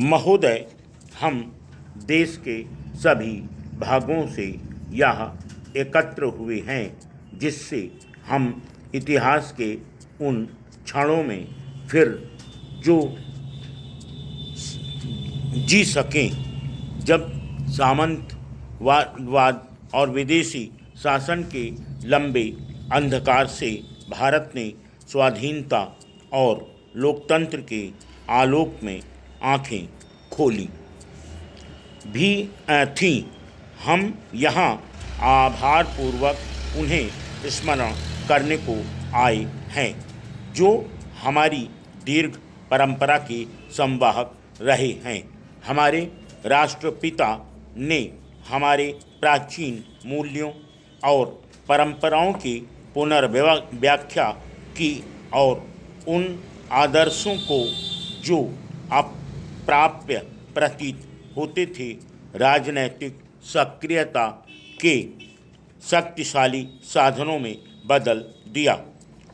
महोदय, हम देश के सभी भागों से यहाँ एकत्र हुए हैं जिससे हम इतिहास के उन क्षणों में फिर जो जी सकें जब सामंतवाद और विदेशी शासन के लंबे अंधकार से भारत ने स्वाधीनता और लोकतंत्र के आलोक में आंखें खोली भी थीं। हम यहाँ आभारपूर्वक उन्हें स्मरण करने को आए हैं जो हमारी दीर्घ परंपरा के संवाहक रहे हैं। हमारे राष्ट्रपिता ने हमारे प्राचीन मूल्यों और परंपराओं की पुनर्व्याख्या की और उन आदर्शों को जो अप्राप्य प्रतीत होते थे राजनैतिक सक्रियता के शक्तिशाली साधनों में बदल दिया।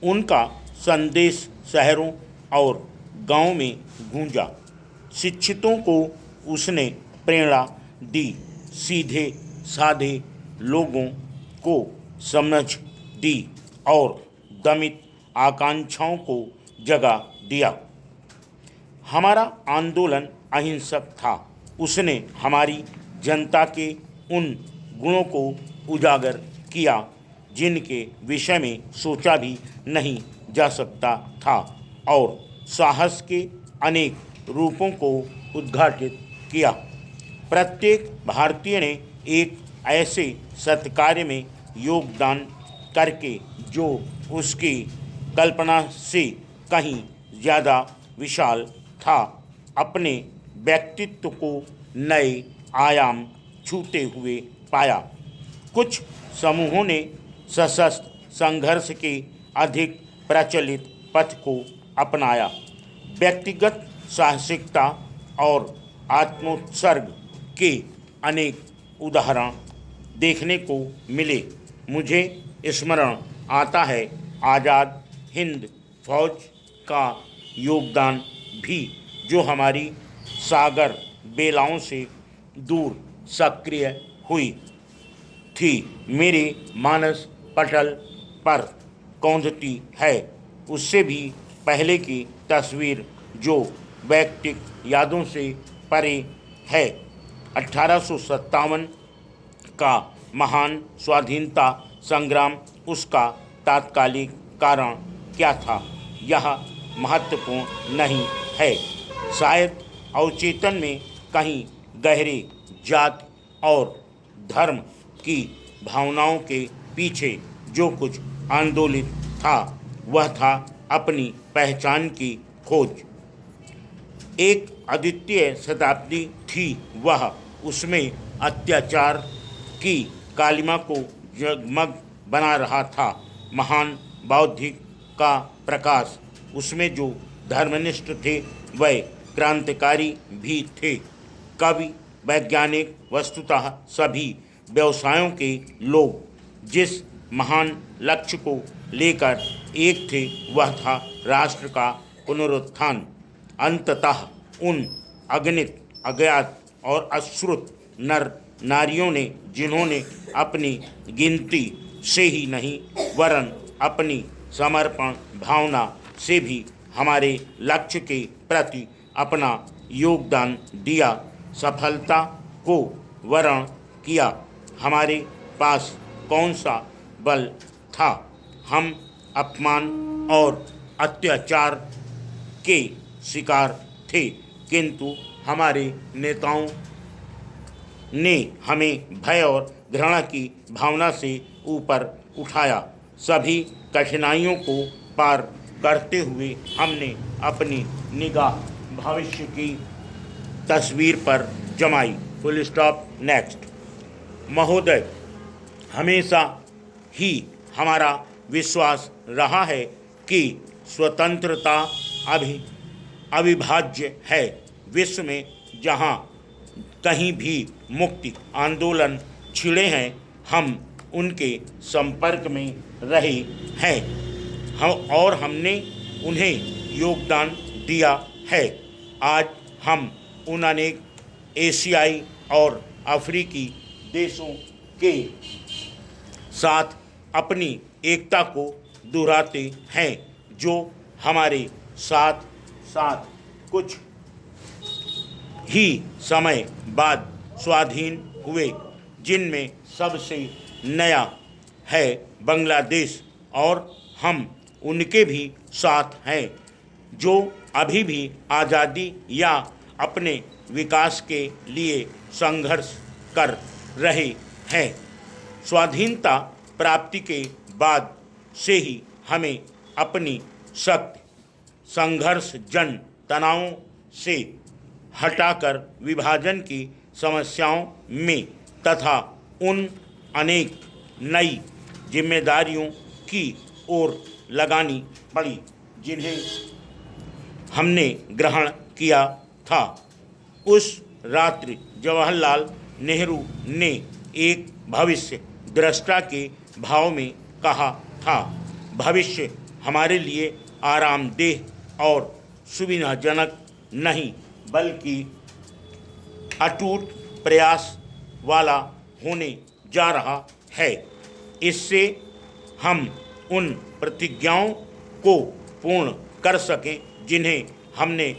उनका संदेश शहरों और गांवों में गूंजा। शिक्षितों को उसने प्रेरणा दी, सीधे साधे लोगों को समझ दी और दमित आकांक्षाओं को जगा दिया। हमारा आंदोलन अहिंसक था। उसने हमारी जनता के उन गुणों को उजागर किया जिनके विषय में सोचा भी नहीं जा सकता था और साहस के अनेक रूपों को उद्घाटित किया। प्रत्येक भारतीय ने एक ऐसे सत्कार्य में योगदान करके जो उसकी कल्पना से कहीं ज़्यादा विशाल था, अपने व्यक्तित्व को नए आयाम छूते हुए पाया। कुछ समूहों ने सशस्त्र संघर्ष के अधिक प्रचलित पथ को अपनाया। व्यक्तिगत साहसिकता और आत्मोत्सर्ग के अनेक उदाहरण देखने को मिले। मुझे स्मरण आता है आज़ाद हिंद फौज का योगदान भी, जो हमारी सागर बेलाओं से दूर सक्रिय हुई थी। मेरे मानस पटल पर कौंधती है उससे भी पहले की तस्वीर जो वैयक्तिक यादों से परे है। 1857 का महान स्वाधीनता संग्राम, उसका तात्कालिक कारण क्या था यह महत्वपूर्ण नहीं है। शायद अवचेतन में कहीं गहरे जात और धर्म की भावनाओं के पीछे जो कुछ आंदोलित था वह था अपनी पहचान की खोज। एक अद्वितीय शताब्दी थी वह, उसमें अत्याचार की कालिमा को जगमग बना रहा था महान बौद्धिक का प्रकाश। उसमें जो धर्मनिष्ठ थे वह क्रांतिकारी भी थे। कवि, वैज्ञानिक, वस्तुतः सभी व्यवसायों के लोग जिस महान लक्ष्य को लेकर एक थे वह था राष्ट्र का पुनरुत्थान। अंततः उन अगणित, अज्ञात और अश्रुत नर नारियों ने, जिन्होंने अपनी गिनती से ही नहीं वरन अपनी समर्पण भावना से भी हमारे लक्ष्य के प्रति अपना योगदान दिया, सफलता को वर्ण किया। हमारे पास कौन सा बल था? हम अपमान और अत्याचार के शिकार थे, किंतु हमारे नेताओं ने हमें भय और घृणा की भावना से ऊपर उठाया। सभी कठिनाइयों को पार करते हुए हमने अपनी निगाह भविष्य की तस्वीर पर जमाई। Full stop, next. महोदय, हमेशा ही हमारा विश्वास रहा है कि स्वतंत्रता अविभाज्य है। विश्व में जहाँ कहीं भी मुक्ति आंदोलन छिड़े हैं हम उनके संपर्क में रहे हैं और हमने उन्हें योगदान दिया है। आज हम उन अनेक एशियाई और अफ्रीकी देशों के साथ अपनी एकता को दोहराते हैं, जो हमारे साथ साथ कुछ ही समय बाद स्वाधीन हुए, जिनमें सबसे नया है बांग्लादेश, और हम उनके भी साथ हैं जो अभी भी आज़ादी या अपने विकास के लिए संघर्ष कर रहे हैं। स्वाधीनता प्राप्ति के बाद से ही हमें अपनी शक्ति संघर्ष जन तनावों से हटाकर विभाजन की समस्याओं में तथा उन अनेक नई जिम्मेदारियों की ओर लगानी पड़ी जिन्हें हमने ग्रहण किया था। उस रात्रि जवाहरलाल नेहरू ने एक भविष्य दृष्टा के भाव में कहा था, भविष्य हमारे लिए आरामदेह और सुविधाजनक नहीं बल्कि अटूट प्रयास वाला होने जा रहा है। इससे हम उन प्रतिज्ञाओं को पूर्ण कर सकें जिन्हें हमने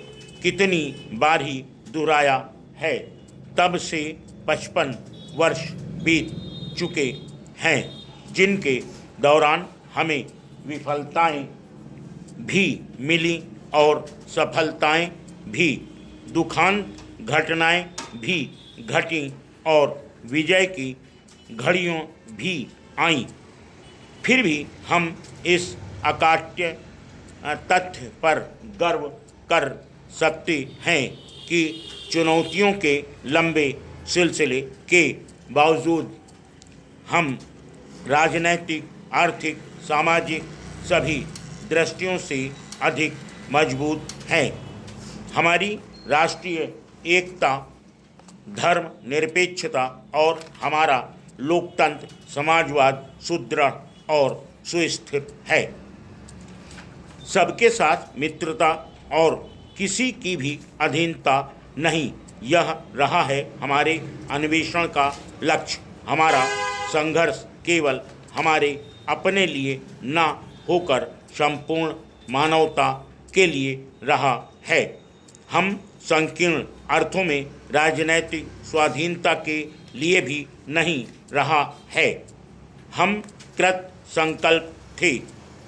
कितनी बार ही दोहराया है। तब से 55 वर्ष बीत चुके हैं, जिनके दौरान हमें विफलताएं भी मिली और सफलताएं भी, दुखांत घटनाएं भी घटी और विजय की घड़ियों भी आईं। फिर भी हम इस अकाट्य तथ्य पर गर्व कर सकते हैं कि चुनौतियों के लंबे सिलसिले के बावजूद हम राजनैतिक, आर्थिक, सामाजिक सभी दृष्टियों से अधिक मजबूत हैं। हमारी राष्ट्रीय एकता, धर्मनिरपेक्षता और हमारा लोकतंत्र समाजवाद सुदृढ़ और सुस्थिर है। सबके साथ मित्रता और किसी की भी अधीनता नहीं, यह रहा है हमारे अन्वेषण का लक्ष्य। हमारा संघर्ष केवल हमारे अपने लिए न होकर संपूर्ण मानवता के लिए रहा है। हम संकीर्ण अर्थों में राजनैतिक स्वाधीनता के लिए भी नहीं रहा है। हम कृत संकल्प थे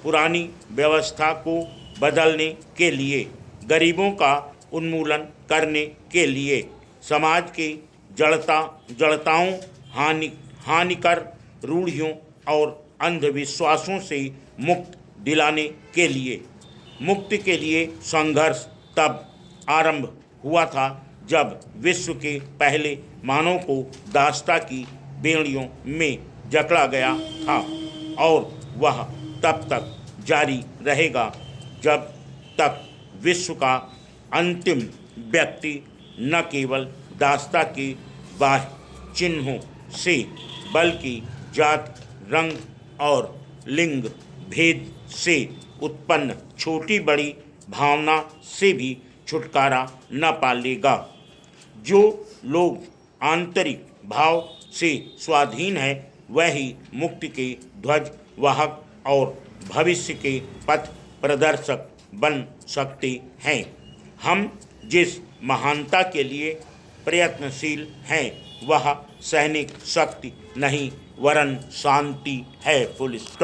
पुरानी व्यवस्था को बदलने के लिए, गरीबों का उन्मूलन करने के लिए, समाज के जड़ताओं, हानिकर रूढ़ियों और अंधविश्वासों से मुक्त दिलाने के लिए। मुक्ति के लिए संघर्ष तब आरंभ हुआ था जब विश्व के पहले मानव को दास्ता की बेड़ियों में जकड़ा गया था, और वह तब तक जारी रहेगा जब तक विश्व का अंतिम व्यक्ति न केवल दास्ता के बाह्य चिन्हों से बल्कि जात, रंग और लिंग भेद से उत्पन्न छोटी बड़ी भावना से भी छुटकारा न पा लेगा। जो लोग आंतरिक भाव से स्वाधीन है वही मुक्ति के ध्वज वाहक और भविष्य के पथ प्रदर्शक बन सकते हैं। हम जिस महानता के लिए प्रयत्नशील हैं वह सैनिक शक्ति नहीं वरन शांति है। Full stop.